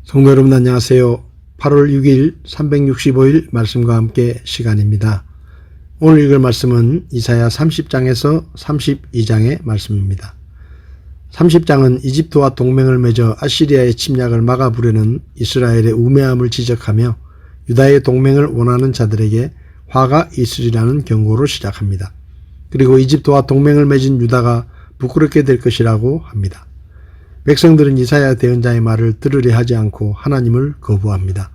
성도 여러분 안녕하세요. 8월 6일 365일 말씀과 함께 시간입니다. 오늘 읽을 말씀은 이사야 30장에서 32장의 말씀입니다. 30장은 이집트와 동맹을 맺어 아시리아의 침략을 막아보려는 이스라엘의 우매함을 지적하며 유다의 동맹을 원하는 자들에게 화가 있으리라는 경고로 시작합니다. 그리고 이집트와 동맹을 맺은 유다가 부끄럽게 될 것이라고 합니다. 백성들은 이사야 대언자의 말을 들으려 하지 않고 하나님을 거부합니다.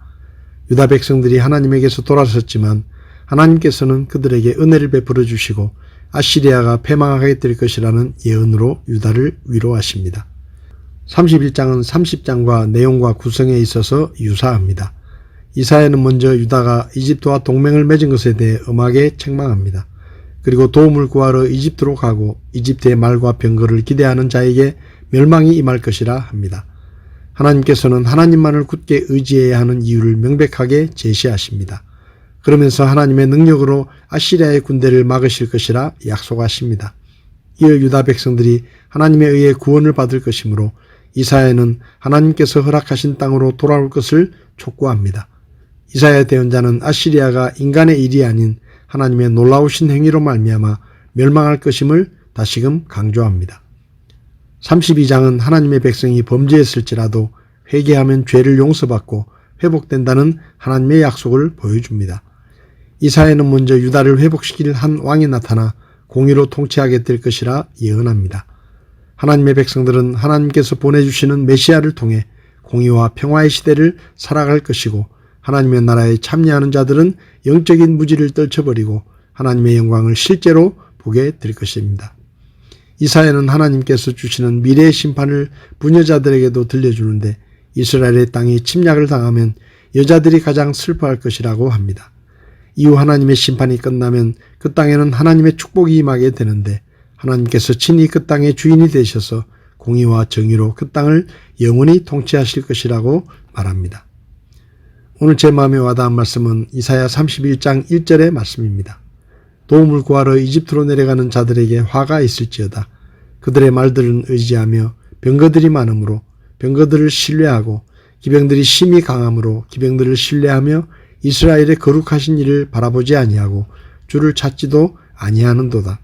유다 백성들이 하나님에게서 돌아섰지만 하나님께서는 그들에게 은혜를 베풀어 주시고 아시리아가 패망하게 될 것이라는 예언으로 유다를 위로하십니다. 31장은 30장과 내용과 구성에 있어서 유사합니다. 이사야는 먼저 유다가 이집트와 동맹을 맺은 것에 대해 엄하게 책망합니다. 그리고 도움을 구하러 이집트로 가고 이집트의 말과 병거를 기대하는 자에게 멸망이 임할 것이라 합니다. 하나님께서는 하나님만을 굳게 의지해야 하는 이유를 명백하게 제시하십니다. 그러면서 하나님의 능력으로 아시리아의 군대를 막으실 것이라 약속하십니다. 이어 유다 백성들이 하나님에 의해 구원을 받을 것이므로 이사야는 하나님께서 허락하신 땅으로 돌아올 것을 촉구합니다. 이사야 대언자는 아시리아가 인간의 일이 아닌 하나님의 놀라우신 행위로 말미암아 멸망할 것임을 다시금 강조합니다. 32장은 하나님의 백성이 범죄했을지라도 회개하면 죄를 용서받고 회복된다는 하나님의 약속을 보여줍니다. 이사야는 먼저 유다를 회복시킬 한 왕이 나타나 공의로 통치하게 될 것이라 예언합니다. 하나님의 백성들은 하나님께서 보내주시는 메시아를 통해 공의와 평화의 시대를 살아갈 것이고 하나님의 나라에 참여하는 자들은 영적인 무지를 떨쳐버리고 하나님의 영광을 실제로 보게 될 것입니다. 이사야는 하나님께서 주시는 미래의 심판을 부녀자들에게도 들려주는데 이스라엘의 땅이 침략을 당하면 여자들이 가장 슬퍼할 것이라고 합니다. 이후 하나님의 심판이 끝나면 그 땅에는 하나님의 축복이 임하게 되는데 하나님께서 친히 그 땅의 주인이 되셔서 공의와 정의로 그 땅을 영원히 통치하실 것이라고 말합니다. 오늘 제 마음에 와닿은 말씀은 이사야 31장 1절의 말씀입니다. 도움을 구하러 이집트로 내려가는 자들에게 화가 있을지어다. 그들의 말들은 의지하며 병거들이 많으므로 병거들을 신뢰하고 기병들이 심히 강함으로 기병들을 신뢰하며 이스라엘의 거룩하신 일을 바라보지 아니하고 주를 찾지도 아니하는도다.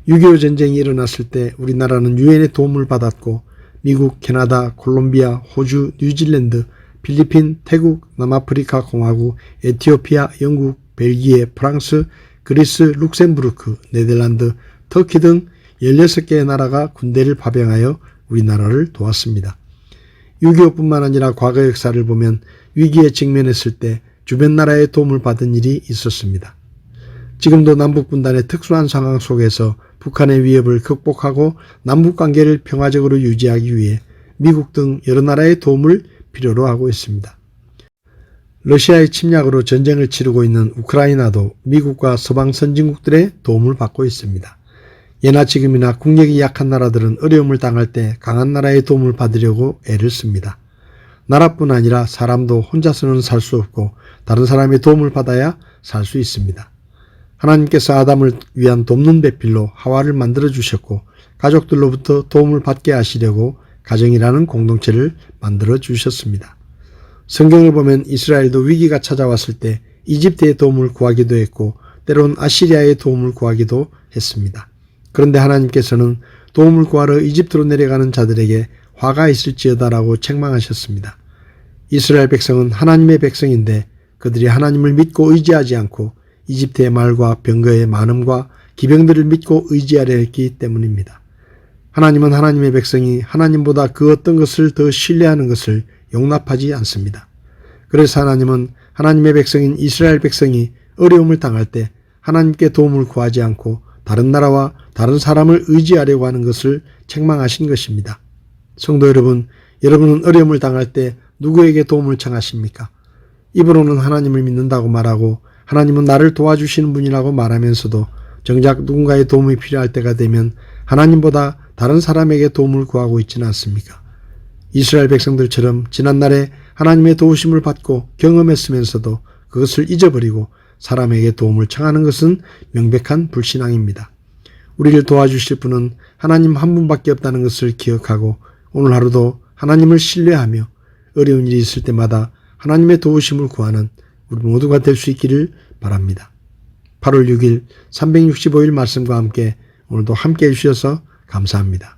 6.25 전쟁이 일어났을 때 우리나라는 유엔의 도움을 받았고 미국, 캐나다, 콜롬비아, 호주, 뉴질랜드, 필리핀, 태국, 남아프리카 공화국, 에티오피아, 영국, 벨기에, 프랑스, 그리스, 룩셈부르크, 네덜란드, 터키 등 16개의 나라가 군대를 파병하여 우리나라를 도왔습니다. 6.25뿐만 아니라 과거 역사를 보면 위기에 직면했을 때 주변 나라의 도움을 받은 일이 있었습니다. 지금도 남북분단의 특수한 상황 속에서 북한의 위협을 극복하고 남북관계를 평화적으로 유지하기 위해 미국 등 여러 나라의 도움을 필요로 하고 있습니다. 러시아의 침략으로 전쟁을 치르고 있는 우크라이나도 미국과 서방 선진국들의 도움을 받고 있습니다. 예나 지금이나 국력이 약한 나라들은 어려움을 당할 때 강한 나라의 도움을 받으려고 애를 씁니다. 나라뿐 아니라 사람도 혼자서는 살 수 없고 다른 사람의 도움을 받아야 살 수 있습니다. 하나님께서 아담을 위한 돕는 배필로 하와를 만들어 주셨고 가족들로부터 도움을 받게 하시려고 가정이라는 공동체를 만들어 주셨습니다. 성경을 보면 이스라엘도 위기가 찾아왔을 때 이집트의 도움을 구하기도 했고 때론 아시리아의 도움을 구하기도 했습니다. 그런데 하나님께서는 도움을 구하러 이집트로 내려가는 자들에게 화가 있을지어다라고 책망하셨습니다. 이스라엘 백성은 하나님의 백성인데 그들이 하나님을 믿고 의지하지 않고 이집트의 말과 병거의 많음과 기병들을 믿고 의지하려 했기 때문입니다. 하나님은 하나님의 백성이 하나님보다 그 어떤 것을 더 신뢰하는 것을 용납하지 않습니다. 그래서 하나님은 하나님의 백성인 이스라엘 백성이 어려움을 당할 때 하나님께 도움을 구하지 않고 다른 나라와 다른 사람을 의지하려고 하는 것을 책망하신 것입니다. 성도 여러분, 여러분은 어려움을 당할 때 누구에게 도움을 청하십니까? 입으로는 하나님을 믿는다고 말하고 하나님은 나를 도와주시는 분이라고 말하면서도 정작 누군가의 도움이 필요할 때가 되면 하나님보다 다른 사람에게 도움을 구하고 있지는 않습니까? 이스라엘 백성들처럼 지난날에 하나님의 도우심을 받고 경험했으면서도 그것을 잊어버리고 사람에게 도움을 청하는 것은 명백한 불신앙입니다. 우리를 도와주실 분은 하나님 한 분밖에 없다는 것을 기억하고 오늘 하루도 하나님을 신뢰하며 어려운 일이 있을 때마다 하나님의 도우심을 구하는 우리 모두가 될 수 있기를 바랍니다. 8월 6일 365일 말씀과 함께 오늘도 함께 해주셔서 감사합니다.